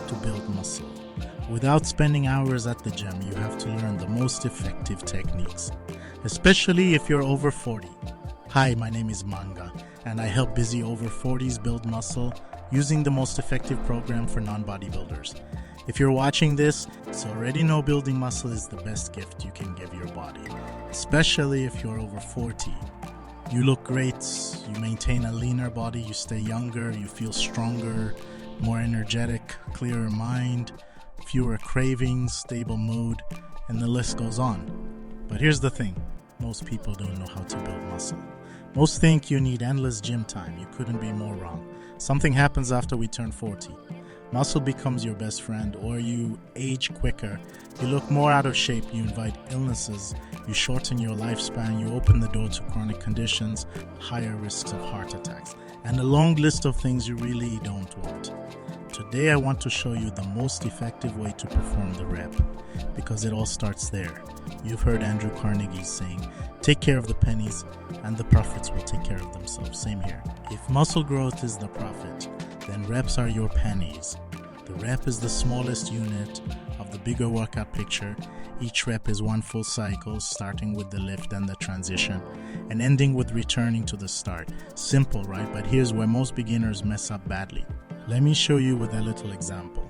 to build muscle. Without spending hours at the gym, you have to learn the most effective techniques, especially if you're over 40. Hi, my name is Manga, and I help busy over 40s build muscle using the most effective program for non-bodybuilders. If you're watching this, so already know building muscle is the best gift you can give your body, especially if you're over 40. You look great, you maintain a leaner body, you stay younger, you feel stronger, more energetic, clearer mind, fewer cravings, stable mood, and the list goes on. But here's the thing, most people don't know how to build muscle. Most think you need endless gym time. You couldn't be more wrong. Something happens after we turn 40. Muscle becomes your best friend, or you age quicker, you look more out of shape, you invite illnesses, you shorten your lifespan, you open the door to chronic conditions, higher risks of heart attacks, and a long list of things you really don't want. Today I want to show you the most effective way to perform the rep, because it all starts there. You've heard Andrew Carnegie saying, take care of the pennies and the profits will take care of themselves. Same here. If muscle growth is the profit, then reps are your pennies. The rep is the smallest unit of the bigger workout picture. Each rep is one full cycle, starting with the lift and the transition, and ending with returning to the start. Simple, right? But here's where most beginners mess up badly. Let me show you with a little example.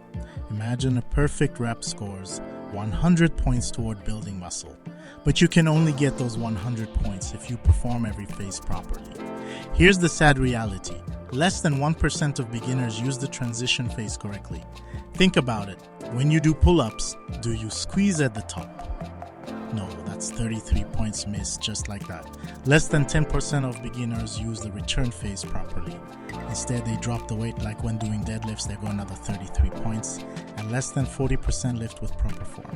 Imagine a perfect rep scores 100 points toward building muscle, but you can only get those 100 points if you perform every phase properly. Here's the sad reality. Less than 1% of beginners use the transition phase correctly. Think about it. When you do pull-ups, do you squeeze at the top? No, that's 33 points missed just like that. Less than 10% of beginners use the return phase properly. Instead, they drop the weight like when doing deadlifts, they go another 33 points, and less than 40% lift with proper form.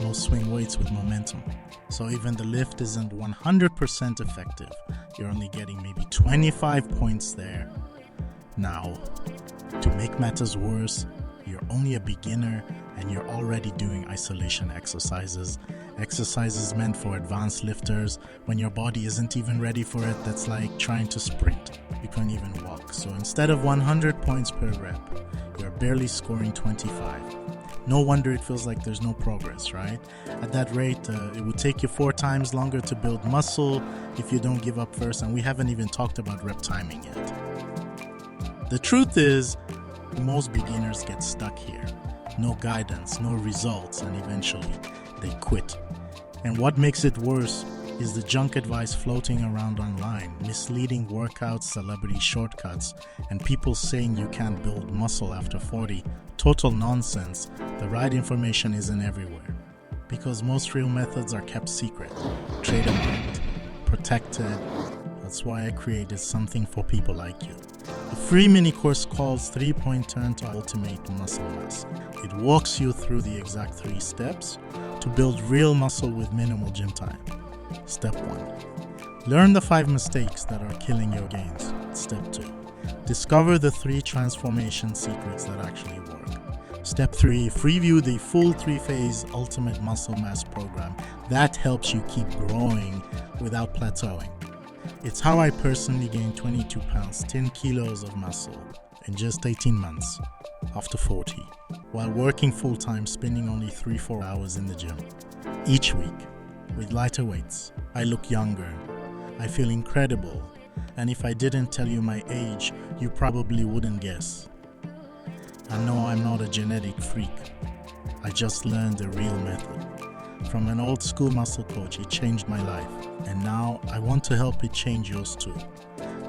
No swing weights with momentum. So even the lift isn't 100% effective. You're only getting maybe 25 points there. Now, to make matters worse, you're only a beginner and you're already doing isolation exercises meant for advanced lifters. When your body isn't even ready for it, that's like trying to sprint. You can't even walk. So instead of 100 points per rep, you're barely scoring 25. No wonder it feels like there's no progress, right? At that rate, it would take you 4 times longer to build muscle if you don't give up first, and we haven't even talked about rep timing yet. The truth is, most beginners get stuck here. No guidance, no results, and eventually they quit. And what makes it worse is the junk advice floating around online, misleading workouts, celebrity shortcuts, and people saying you can't build muscle after 40. Total nonsense. The right information isn't everywhere. Because most real methods are kept secret, trademarked, protected. That's why I created something for people like you. A free mini course called 3-Point Turn to Ultimate Muscle Mass. It walks you through the exact 3 steps to build real muscle with minimal gym time. Step 1. Learn the 5 mistakes that are killing your gains. Step 2. Discover the 3 transformation secrets that actually work. Step 3. Preview the full 3-phase Ultimate Muscle Mass program that helps you keep growing without plateauing. It's how I personally gained 22 pounds, 10 kilos of muscle in just 18 months after 40, while working full-time, spending only 3-4 hours in the gym. Each week, with lighter weights, I look younger, I feel incredible, and if I didn't tell you my age, you probably wouldn't guess. I know I'm not a genetic freak, I just learned the real method. From an old school muscle coach, it changed my life, and now I want to help it change yours too.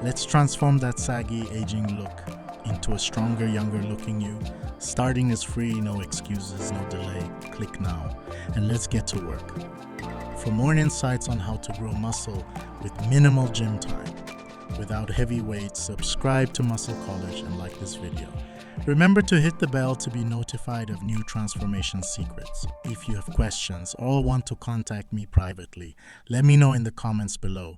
Let's transform that saggy, aging look into a stronger, younger looking you. Starting is free, no excuses, no delay. Click now, and let's get to work. For more insights on how to grow muscle with minimal gym time, without heavy weights, subscribe to Muscle College and like this video. Remember to hit the bell to be notified of new transformation secrets. If you have questions or want to contact me privately, let me know in the comments below.